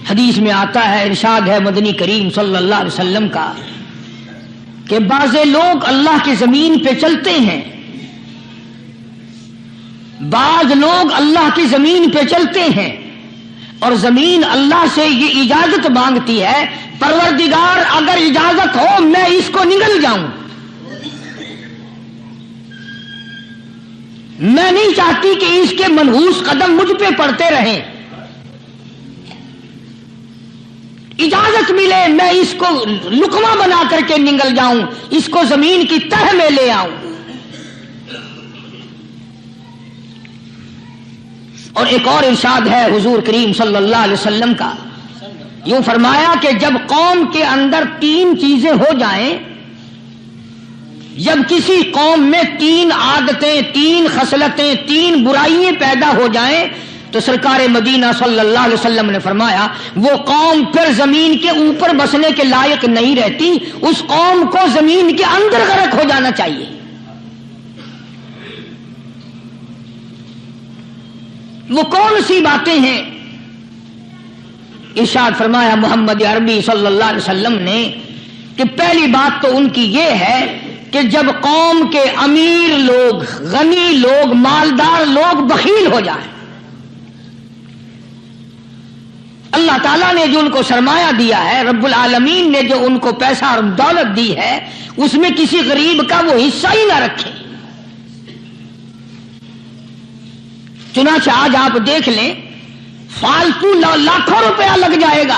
حدیث میں آتا ہے، ارشاد ہے مدنی کریم صلی اللہ علیہ وسلم کا کہ بعض لوگ اللہ کی زمین پہ چلتے ہیں، بعض لوگ اللہ کی زمین پہ چلتے ہیں اور زمین اللہ سے یہ اجازت مانگتی ہے، پروردگار اگر اجازت ہو میں اس کو نگل جاؤں، میں نہیں چاہتی کہ اس کے منحوس قدم مجھ پہ پڑتے رہیں، اجازت ملے میں اس کو لقمہ بنا کر کے نگل جاؤں، اس کو زمین کی تہ میں لے آؤں۔ اور ایک اور ارشاد ہے حضور کریم صلی اللہ علیہ وسلم کا، یوں فرمایا کہ جب قوم کے اندر 3 چیزیں ہو جائیں، جب کسی قوم میں 3 عادتیں، 3 خصلتیں، 3 برائیاں پیدا ہو جائیں تو سرکار مدینہ صلی اللہ علیہ وسلم نے فرمایا وہ قوم پھر زمین کے اوپر بسنے کے لائق نہیں رہتی، اس قوم کو زمین کے اندر غرق ہو جانا چاہیے۔ وہ کون سی باتیں ہیں؟ ارشاد فرمایا محمد عربی صلی اللہ علیہ وسلم نے کہ پہلی بات تو ان کی یہ ہے کہ جب قوم کے امیر لوگ، غنی لوگ، مالدار لوگ بخیل ہو جائیں، اللہ تعالیٰ نے جو ان کو سرمایہ دیا ہے، رب العالمین نے جو ان کو پیسہ اور دولت دی ہے، اس میں کسی غریب کا وہ حصہ ہی نہ رکھے۔ چنانچہ آج آپ دیکھ لیں فالتو لاکھوں روپیہ لگ جائے گا،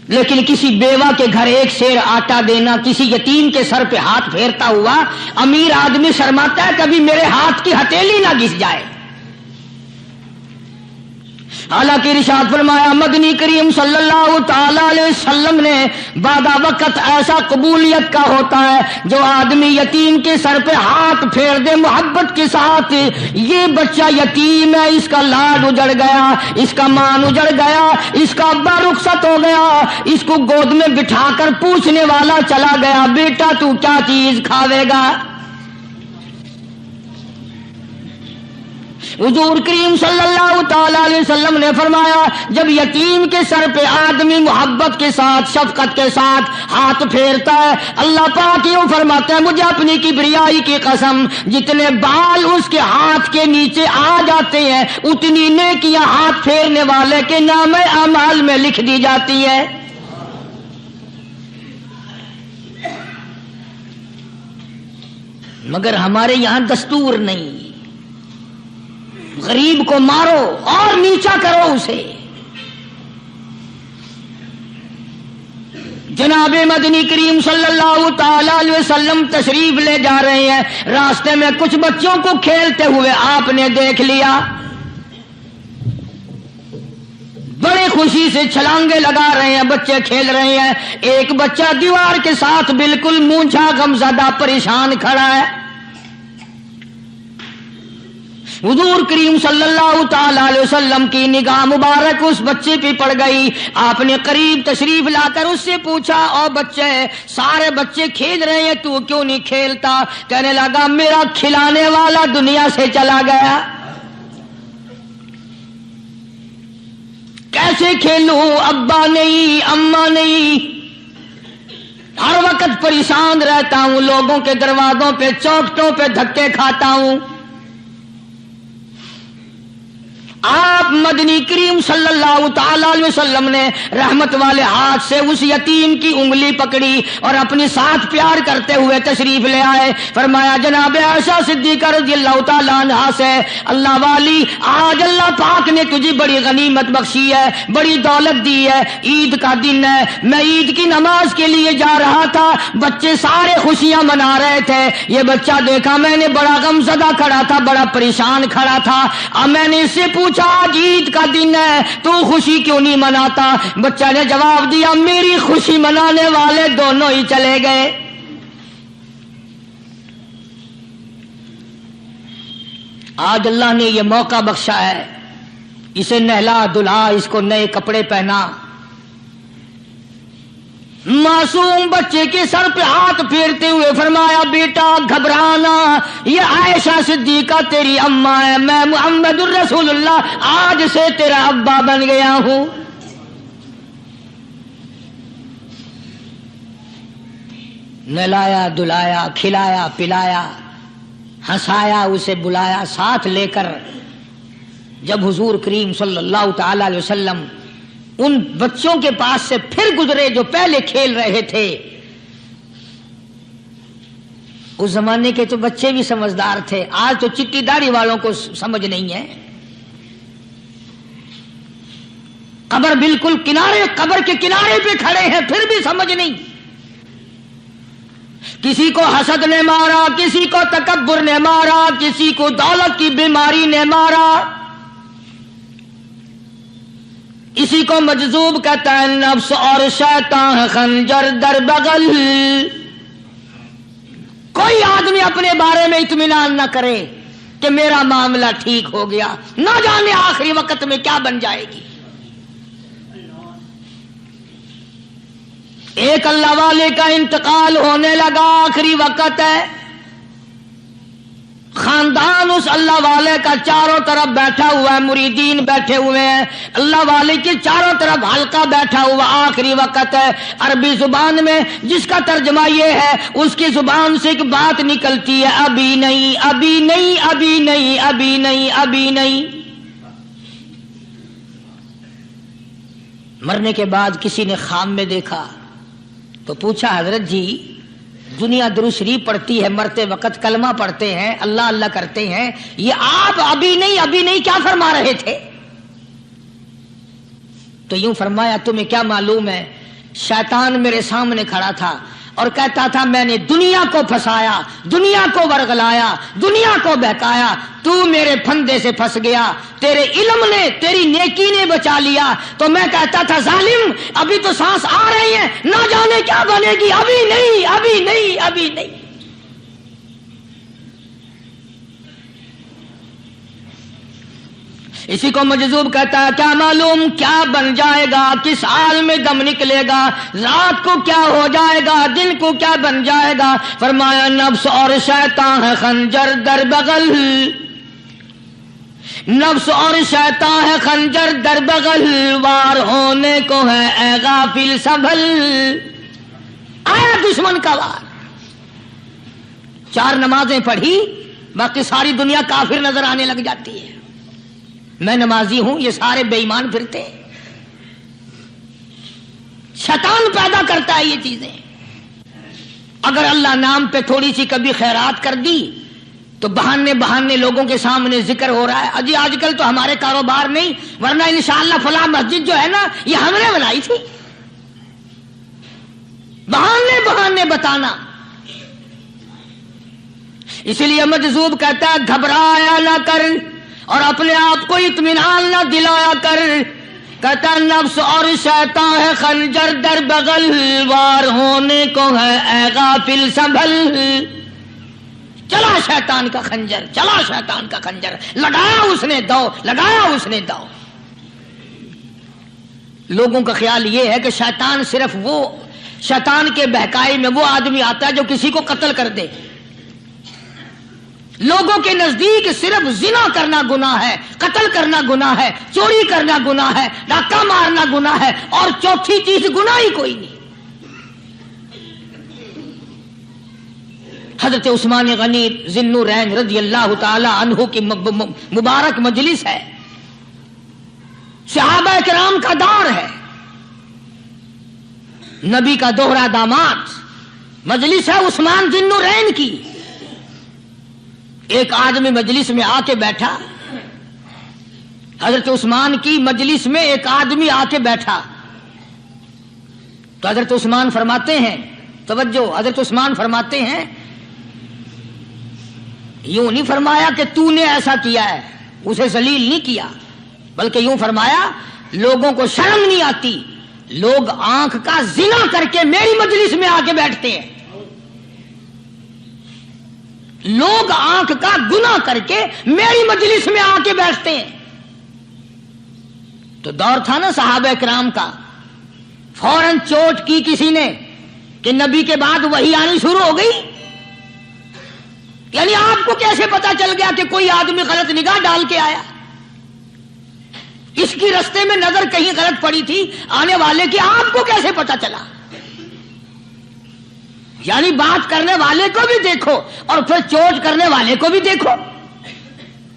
لیکن کسی بیوہ کے گھر 1 سیر آٹا دینا، کسی یتیم کے سر پہ ہاتھ پھیرتا ہوا امیر آدمی شرماتا ہے کبھی میرے ہاتھ کی ہتھیلی نہ گھس جائے۔ حالانکہ ارشاد فرمایا مدنی کریم صلی اللہ تعالی علیہ وسلم نے بعد وقت ایسا قبولیت کا ہوتا ہے جو آدمی یتیم کے سر پہ ہاتھ پھیر دے محبت کے ساتھ، یہ بچہ یتیم ہے، اس کا لاڈ اجڑ گیا، اس کا مان اجڑ گیا، اس کا ابا رخصت ہو گیا، اس کو گود میں بٹھا کر پوچھنے والا چلا گیا بیٹا تو کیا چیز کھاوے گا؟ حضور کریم صلی اللہ تعالی علیہ وسلم نے فرمایا جب یتیم کے سر پہ آدمی محبت کے ساتھ، شفقت کے ساتھ ہاتھ پھیرتا ہے، اللہ پاک یوں فرماتے ہیں مجھے اپنی کبریائی کی قسم جتنے بال اس کے ہاتھ کے نیچے آ جاتے ہیں اتنی نیکیاں ہاتھ پھیرنے والے کے نام اعمال میں لکھ دی جاتی ہے۔ مگر ہمارے یہاں دستور نہیں، غریب کو مارو اور نیچا کرو اسے۔ جناب مدنی کریم صلی اللہ تعالی علیہ وسلم تشریف لے جا رہے ہیں، راستے میں کچھ بچوں کو کھیلتے ہوئے آپ نے دیکھ لیا، بڑے خوشی سے چھلانگے لگا رہے ہیں، بچے کھیل رہے ہیں، ایک بچہ دیوار کے ساتھ بالکل مونجھا غمزدہ پریشان کھڑا ہے۔ حضور کریم صلی اللہ تعالی علیہ وسلم کی نگاہ مبارک اس بچے پہ پڑ گئی، آپ نے قریب تشریف لا کر اس سے پوچھا او بچے، سارے بچے کھیل رہے ہیں تو کیوں نہیں کھیلتا؟ کہنے لگا میرا کھلانے والا دنیا سے چلا گیا، کیسے کھیلوں؟ ابا نہیں، اماں نہیں، ہر وقت پریشان رہتا ہوں، لوگوں کے دروازوں پہ چوکھٹوں پہ دھکے کھاتا ہوں۔ آپ مدنی کریم صلی اللہ تعالی علیہ وسلم نے رحمت والے ہاتھ سے اس یتیم کی انگلی پکڑی اور اپنے ساتھ پیار کرتے ہوئے تشریف لے آئے، فرمایا جناب عائشہ صدیقہ رضی اللہ تعالی عنہا سے اللہ والی آج اللہ پاک نے تجھے بڑی غنیمت بخشی ہے، بڑی دولت دی ہے، عید کا دن ہے، میں عید کی نماز کے لیے جا رہا تھا، بچے سارے خوشیاں منا رہے تھے، یہ بچہ دیکھا میں نے بڑا غمزدہ کھڑا تھا، بڑا پریشان کھڑا تھا، اب میں نے اس سے پوچھا آج عید کا دن ہے تو خوشی کیوں نہیں مناتا؟ بچہ نے جواب دیا میری خوشی منانے والے دونوں ہی چلے گئے۔ آج اللہ نے یہ موقع بخشا ہے، اسے نہلا دھلا، اس کو نئے کپڑے پہنا، मासूम बच्चे के सर पे हाथ फेरते हुए फरमाया, बेटा घबराना, ये आयशा सिद्दीका तेरी अम्मा है, मैं मुहम्मदुर रसूलुल्लाह आज से तेरा अब्बा बन गया हूं। नहलाया धुलाया, खिलाया पिलाया, हंसाया, उसे बुलाया, साथ लेकर जब हुजूर करीम सल्लल्लाहु ताला अलैहि वसल्लम उन बच्चों के पास से फिर गुजरे जो पहले खेल रहे थे। उस जमाने के तो बच्चे भी समझदार थे, आज तो चिट्टी दाढ़ी वालों को समझ नहीं है। कब्र बिल्कुल किनारे, कब्र के किनारे पे खड़े हैं, फिर भी समझ नहीं। किसी को हसद ने मारा, किसी को तकब्बुर ने मारा, किसी को दौलत की बीमारी ने मारा, इसी को मजजूब कहता है। नफ्स और शैतान खंजर दर बगल। कोई आदमी अपने बारे में इत्मीनान न करे कि मेरा मामला ठीक हो गया, ना जाने आखिरी वक्त में क्या बन जाएगी। एक अल्लाह वाले का इंतकाल होने लगा, आखिरी वक्त है। खानदान उस अल्लाह वाले का चारों तरफ बैठा हुआ है, मुरीदीन बैठे हुए हैं, अल्लाह वाले के चारों तरफ हल्का बैठा हुआ, आखिरी वक्त है। अरबी जुबान में जिसका तर्जमा ये है, उसकी जुबान से एक बात निकलती है, अभी नहीं, अभी नहीं, अभी नहीं, अभी नहीं, अभी नहीं। मरने के बाद किसी ने ख्वाब में देखा तो पूछा, हजरत जी दुनिया दुरूद शरीफ पढ़ती है, मरते वक्त कलमा पढ़ते हैं, अल्लाह अल्लाह करते हैं, ये आप अभी नहीं क्या फरमा रहे थे? तो यूं फरमाया, तुम्हें क्या मालूम है, शैतान मेरे सामने खड़ा था और कहता था मैंने दुनिया को फंसाया, दुनिया को वरगलाया, दुनिया को बहकाया, तू मेरे फंदे से फंस गया, तेरे इल्म ने, तेरी नेकी ने बचा लिया। तो मैं कहता था जालिम अभी तो सांस आ रही है, ना जाने क्या बनेगी, अभी नहीं, अभी नहीं, अभी नहीं। इसी को मजजूब कहता है, क्या मालूम क्या बन जाएगा, किस हाल में दम निकलेगा, रात को क्या हो जाएगा, दिन को क्या बन जाएगा। फरमाया, नफ्स और शैतान है खंजर दर बगल, नफ्स और शैतान है खंजर दर बगल, वार होने को है ए गाफिल संभल। आया दुश्मन का वार। 4 नमाजें पढ़ी, बाकी सारी दुनिया काफिर नजर आने लग जाती है। मैं नमाजी हूं, ये सारे बेईमान फिरते हैं। शैतान पैदा करता है ये चीजें। अगर अल्लाह नाम पे थोड़ी सी कभी खैरात कर दी तो बहाने लोगों के सामने जिक्र हो रहा है, अजी आजकल तो हमारे कारोबार नहीं, वरना इंशाअल्लाह फला मस्जिद जो है ना ये हमने बनाई थी। बहाने बताना। इसलिए मजजूब कहता है, घबराया ना कर और अपने आप को इत्मीनान न दिलाया कर। कहता नफ्स और शैतान है खंजर दर बगल, वार होने को है ए गाफिल संभल। चला शैतान का खंजर, चला शैतान का खंजर, लगाया उसने दाव, लगाया उसने दाव। लोगों का ख्याल यह है कि शैतान सिर्फ वो, शैतान के बहकाए में वो आदमी आता है जो किसी को कत्ल कर दे। लोगों के नजदीक सिर्फ जिना करना गुनाह है, कत्ल करना गुनाह है, चोरी करना गुनाह है, डाका मारना गुनाह है, और चौथी चीज गुनाह ही कोई नहीं। हजरत उस्मान गनी ज़िन्नुरैन रज़ी अल्लाह ताला अन्हु की मुबारक मजलिस है, सहाबा किराम का दौर है, नबी का दोहरा दामाद, मजलिस है उस्मान ज़िन्नुरैन की। एक आदमी मजलिस में आके बैठा, हजरत उस्मान की मजलिस में एक आदमी आके बैठा तो हजरत उस्मान फरमाते हैं, तवज्जो, हजरत उस्मान फरमाते हैं, यूं नहीं फरमाया कि तूने ऐसा किया है, उसे जलील नहीं किया, बल्कि यूं फरमाया लोगों को शर्म नहीं आती, लोग आंख का जिना करके मेरी मजलिस में आके बैठते हैं, लोग आंख का गुनाह करके मेरी मजलिस में आके बैठते हैं। तो दौर था ना सहाबा किराम का। फौरन चोट की किसी ने कि नबी के बाद वही आनी शुरू हो गई। यानी आपको कैसे पता चल गया कि कोई आदमी गलत निगाह डाल के आया? इसकी रास्ते में नजर कहीं गलत पड़ी थी आने वाले की, आपको कैसे पता चला? यानी बात करने वाले को भी देखो और फिर चोट करने वाले को भी देखो।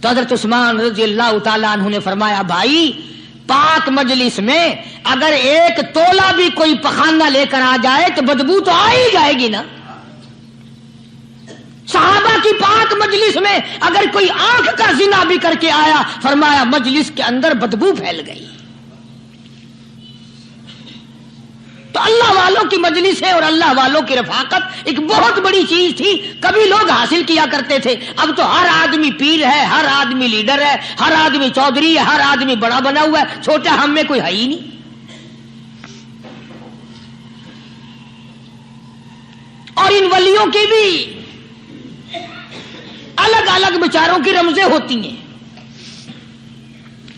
तो हज़रत उस्मान रज़ियल्लाहु ताला अन्हु ने फरमाया, भाई पाक मजलिस में अगर एक तोला भी कोई पखाना लेकर आ जाए तो बदबू तो आ ही जाएगी ना। सहाबा की पाक मजलिस में अगर कोई आंख का जिना भी करके आया, फरमाया मजलिस के अंदर बदबू फैल गई। तो अल्लाह वालों की मजलिस है और अल्लाह वालों की रफाकत एक बहुत बड़ी चीज थी। कभी लोग हासिल किया करते थे, अब तो हर आदमी पीर है, हर आदमी लीडर है, हर आदमी चौधरी है, हर आदमी बड़ा बना हुआ है, छोटा हम में कोई है ही नहीं। और इन वलियों की भी अलग अलग विचारों की रमजें होती हैं।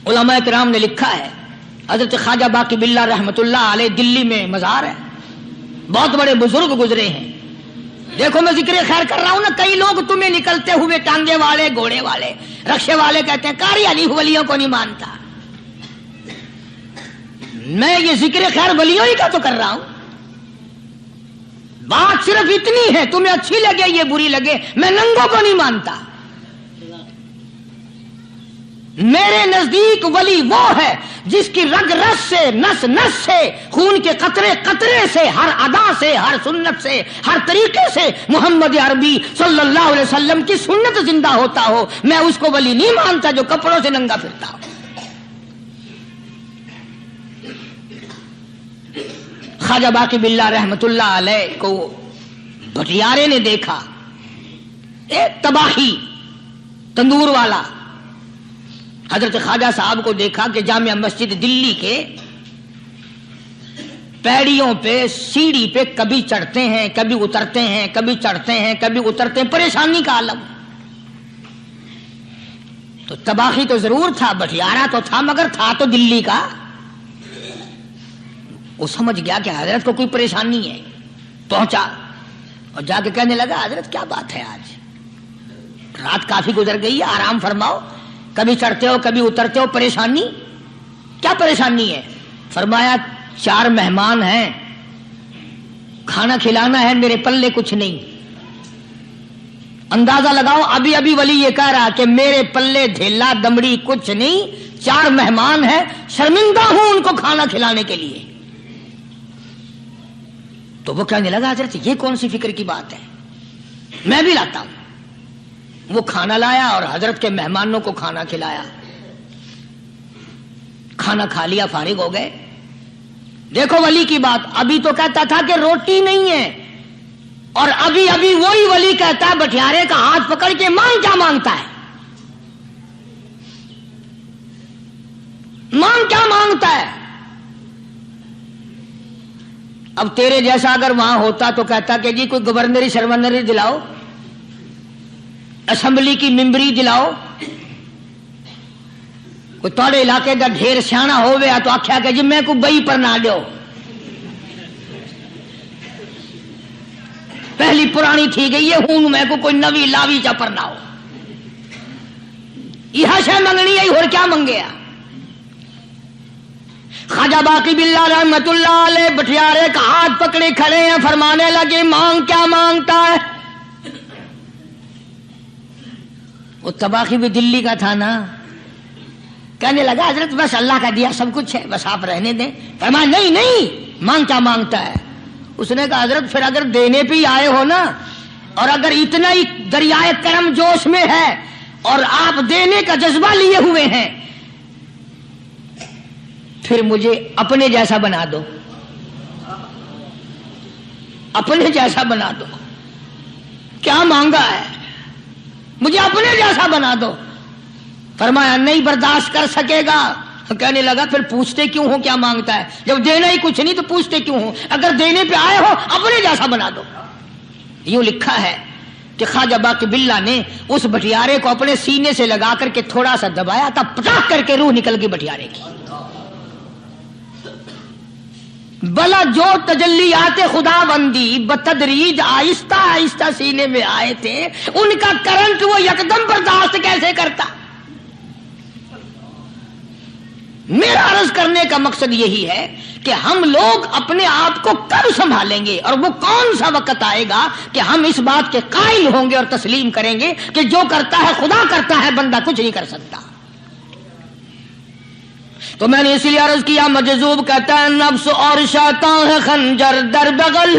उलमा किराम ने लिखा है, हजरत ख्वाजा बाकी बिल्ला रहमतुल्लाह अलैह दिल्ली में मजार है, बहुत बड़े बुजुर्ग गुजरे हैं। देखो मैं जिक्र खैर कर रहा हूं ना, कई लोग तुम्हें निकलते हुए टांगे वाले, घोड़े वाले, रक्षे वाले कहते हैं कारियानी वलियों को नहीं मानता। मैं ये जिक्र खैर वलियों ही का तो कर रहा हूं। बात सिर्फ इतनी है, तुम्हें अच्छी लगे ये बुरी लगे, मैं नंगों को नहीं मानता। मेरे नजदीक वली वो है जिसकी रग रस से, नस नस से, खून के कतरे कतरे से, हर अदा से, हर सुन्नत से, हर तरीके से मोहम्मद अरबी सल्लल्लाहु अलैहि वसल्लम की सुन्नत जिंदा होता हो। मैं उसको वली नहीं मानता जो कपड़ों से नंगा फिरता हो। ख्वाजा बाकी बिल्ला रहमतुल्लाह अलैह को भटियारे ने देखा, एक तबाही तंदूर वाला। हजरत ख्वाजा साहब को देखा कि जामिया मस्जिद दिल्ली के पैड़ियों पे, सीढ़ी पे कभी चढ़ते हैं, कभी उतरते हैं, कभी चढ़ते हैं, कभी उतरते हैं, परेशानी का आलम। तो तबाही तो जरूर था, भटियारा तो था, मगर था तो दिल्ली का। वो समझ गया कि हजरत को कोई परेशानी है। पहुंचा और जाके कहने लगा, हजरत क्या बात है, आज रात काफी गुजर गई है, आराम फरमाओ, कभी चढ़ते हो कभी उतरते हो, परेशानी क्या परेशानी है? फरमाया 4 मेहमान हैं, खाना खिलाना है, मेरे पल्ले कुछ नहीं। अंदाजा लगाओ, अभी अभी वली ये कह रहा कि मेरे पल्ले ढेला दमड़ी कुछ नहीं, 4 मेहमान हैं, शर्मिंदा हूं उनको खाना खिलाने के लिए। तो वो कहने लगा, हजरत ये कौन सी फिक्र की बात है, मैं भी लाता हूं। वो खाना लाया और हजरत के मेहमानों को खाना खिलाया। खाना खा लिया, फारिग हो गए। देखो वली की बात, अभी तो कहता था कि रोटी नहीं है, और अभी अभी वही वली कहता है भटियारे का हाथ पकड़ के, मांग क्या मांगता है, मांग क्या मांगता है। अब तेरे जैसा अगर वहां होता तो कहता कि जी कोई गवर्नरी शर्वनरी दिलाओ, असेंबली की मेंबरी दिलाओ। कोई तोड़े इलाके का ढेर सियाना हो गया तो आख्या कि जी मैं को बई पर ना दो, पहली पुरानी थी गई है, हूं मैं को कोई नवी लावी चा पर ना हो। यह शय मंगनी है, और क्या मंगेया। ख्वाजा बाकी बिल्ला रहमतुल्लाह अलैह भटियारे का हाथ पकड़े खड़े हैं, फरमाने लगे, मांग क्या मांगता है। वो तबाही भी दिल्ली का था ना। कहने लगा, हजरत बस अल्लाह का दिया सब कुछ है, बस आप रहने दें। फरमाया, नहीं नहीं, मांग क्या मांगता है। उसने कहा, हजरत फिर अगर देने पे ही आए हो ना, और अगर इतना ही दरियाए करम जोश में है और आप देने का जज्बा लिए हुए हैं, फिर मुझे अपने जैसा बना दो, अपने जैसा बना दो। क्या मांगा है, मुझे अपने जैसा बना दो। फरमाया, नहीं बर्दाश्त कर सकेगा। कहने लगा, फिर पूछते क्यों हो क्या मांगता है, जब देना ही कुछ नहीं तो पूछते क्यों हो। अगर देने पे आए हो अपने जैसा बना दो। यूं लिखा है कि ख्वाजा बाकी बिल्ला ने उस भटियारे को अपने सीने से लगा करके थोड़ा सा दबाया, तब पटाख करके रूह निकल गई भटियारे की। بلا جو تجلیات خدا بندی بتدریج آہستہ آہستہ سینے میں آئے تھے، ان کا کرنٹ وہ یکدم برداشت کیسے کرتا؟ میرا عرض کرنے کا مقصد یہی ہے کہ ہم لوگ اپنے آپ کو کب سنبھالیں گے، اور وہ کون سا وقت آئے گا کہ ہم اس بات کے قائل ہوں گے اور تسلیم کریں گے کہ جو کرتا ہے خدا کرتا ہے، بندہ کچھ نہیں کر سکتا۔ تو میں نے اس لیے عرض کیا، مجذوب کہتا ہے نفس اور شیطان ہے خنجر در بغل،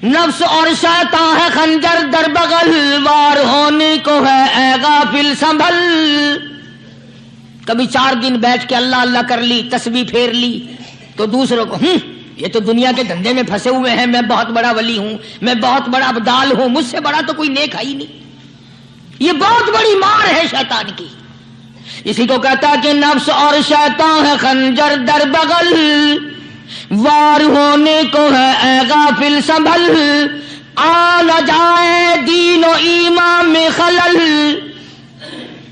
نفس اور شیطان ہے خنجر در بغل، وار ہونے کو ہے اے غافل سنبھل۔ کبھی 4 دن بیٹھ کے اللہ اللہ کر لی، تسبیح پھیر لی، تو دوسروں کو یہ تو دنیا کے دھندے میں پھنسے ہوئے ہیں، میں بہت بڑا ولی ہوں، میں بہت بڑا ابدال ہوں، مجھ سے بڑا تو کوئی نیک ہے ہی نہیں۔ یہ بہت بڑی مار ہے شیطان کی۔ اسی کو کہتا ہے کہ نفس اور شیطان ہے خنجر در بغل، وار ہونے کو ہے اے غافل سنبھل، آ نہ جائے دین و ایمان میں خلل،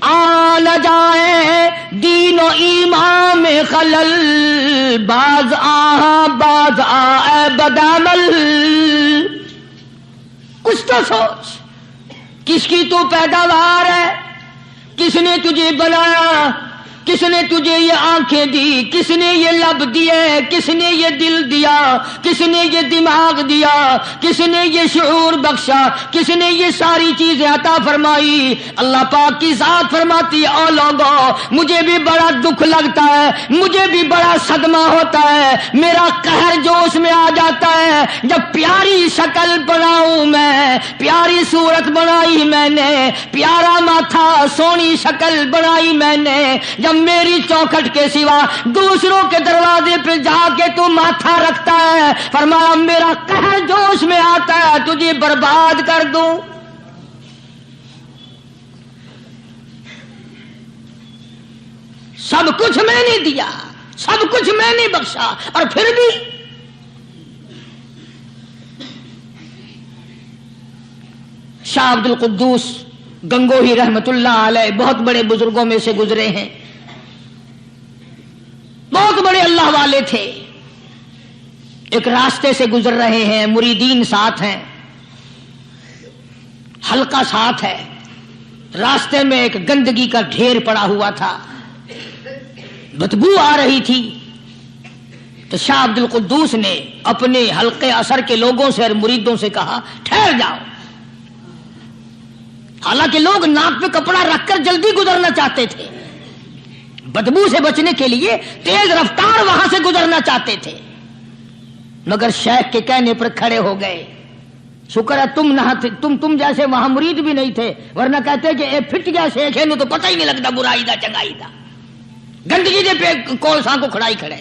آ نہ جائے دین و ایمان میں خلل، باز آ اے بدعمل۔ کچھ تو سوچ، کس کی تو پیداوار ہے، کس نے تجھے بنایا، کس نے تجھے یہ آنکھیں دی، کس نے یہ لب دیے، کس نے یہ دل دیا، کس نے یہ دماغ دیا، کس نے یہ شعور بخشا، کس نے یہ ساری چیزیں عطا فرمائی؟ اللہ پاک کی ذات فرماتی ہے، او لوگو مجھے بھی بڑا دکھ لگتا ہے، مجھے بھی بڑا صدمہ ہوتا ہے، میرا قہر جوش میں آ جاتا ہے جب پیاری شکل بناؤں میں، پیاری صورت بنائی میں نے، پیارا ماتھا سونی شکل بنائی میں نے، جب میری چوکھٹ کے سوا دوسروں کے دروازے پہ جا کے تو ماتھا رکھتا ہے، فرمایا میرا قہر جوش میں آتا ہے تجھے برباد کر دوں۔ سب کچھ میں نے دیا، سب کچھ میں نے بخشا، اور پھر بھی شاہ عبد القدوس گنگوہی رحمت اللہ علیہ بہت بڑے بزرگوں میں سے گزرے ہیں، بہت بڑے اللہ والے تھے۔ ایک راستے سے گزر رہے ہیں، مریدین ساتھ ہیں، حلقہ ساتھ ہے، راستے میں ایک گندگی کا ڈھیر پڑا ہوا تھا، بدبو آ رہی تھی۔ تو شاہ عبد القدوس نے اپنے حلقے اثر کے لوگوں سے اور مریدوں سے کہا ٹھہر جاؤ۔ حالانکہ لوگ ناک پہ کپڑا رکھ کر جلدی گزرنا چاہتے تھے، بدبو سے بچنے کے لیے تیز رفتار وہاں سے گزرنا چاہتے تھے، مگر شیخ کے کہنے پر کھڑے ہو گئے۔ شکر ہے تم نہ تم جیسے وہاں مرید بھی نہیں تھے، ورنہ کہتے کہ اے پھٹ گیا شیخ ہے، تو پتہ ہی نہیں لگتا برائی دا چنگائی دا، گندگی دے پہ کولساں کو کھڑائی کھڑے۔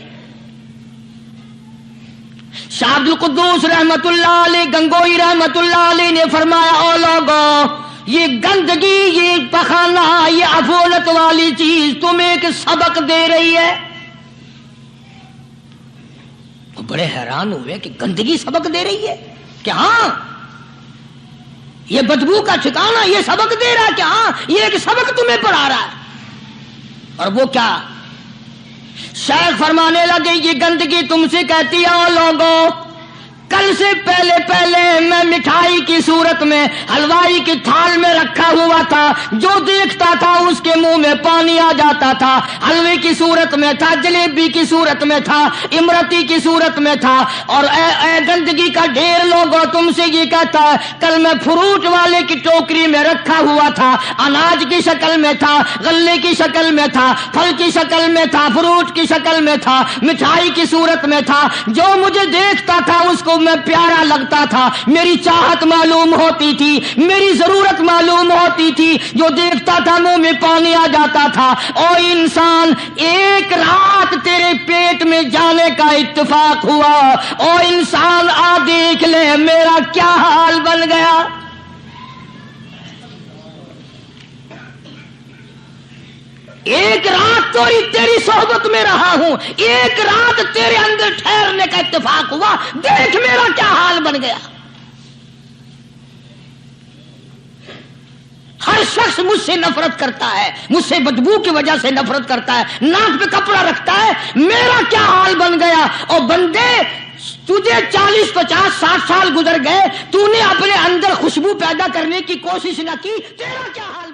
شاہ عبد القدوس رحمت اللہ علیہ گنگوئی رحمت اللہ علیہ نے فرمایا، او لوگو یہ گندگی، یہ پخانہ، یہ عفولت والی چیز تمہیں ایک سبق دے رہی ہے۔ وہ بڑے حیران ہوئے کہ گندگی سبق دے رہی ہے، کہ ہاں یہ بدبو کا ٹھکانہ یہ سبق دے رہا ہے، کہ ہاں یہ ایک سبق تمہیں پڑھا رہا ہے۔ اور وہ کیا؟ شیخ فرمانے لگے یہ گندگی تم سے کہتی ہے، او لوگوں کل سے پہلے میں مٹھائی کی صورت میں حلوائی کی تھال میں رکھا ہوا تھا، جو دیکھتا تھا اس کے منہ میں پانی آ جاتا تھا، حلوے کی صورت میں تھا، جلیبی کی صورت میں تھا، امرتی کی صورت میں تھا، اور اے گندگی کا ڈھیر لوگوں تم سے یہ کہتا ہے کل میں فروٹ والے کی ٹوکری میں رکھا ہوا تھا، اناج کی شکل میں تھا، غلے کی شکل میں تھا، پھل کی شکل میں تھا، فروٹ کی شکل میں تھا، مٹھائی کی صورت میں تھا، جو مجھے دیکھتا تھا اس کو میں پیارا لگتا تھا، میری چاہت معلوم ہوتی تھی، میری ضرورت معلوم ہوتی تھی، جو دیکھتا تھا منہ میں پانی آ جاتا تھا۔ او انسان ایک رات تیرے پیٹ میں جانے کا اتفاق ہوا، او انسان آ دیکھ لے میرا کیا حال بن گیا۔ ایک رات تو تیری صحبت میں رہا ہوں، ایک رات تیرے اندر ٹھہرنے کا اتفاق ہوا، دیکھ میرا کیا حال بن گیا۔ ہر ہر شخص مجھ سے نفرت کرتا ہے، مجھ سے بدبو کی وجہ سے نفرت کرتا ہے، ناک پہ کپڑا رکھتا ہے، میرا کیا حال بن گیا؟ اور بندے تجھے 40 50 60 سال گزر گئے، تو نے اپنے اندر خوشبو پیدا کرنے کی کوشش نہ کی، تیرا کیا حال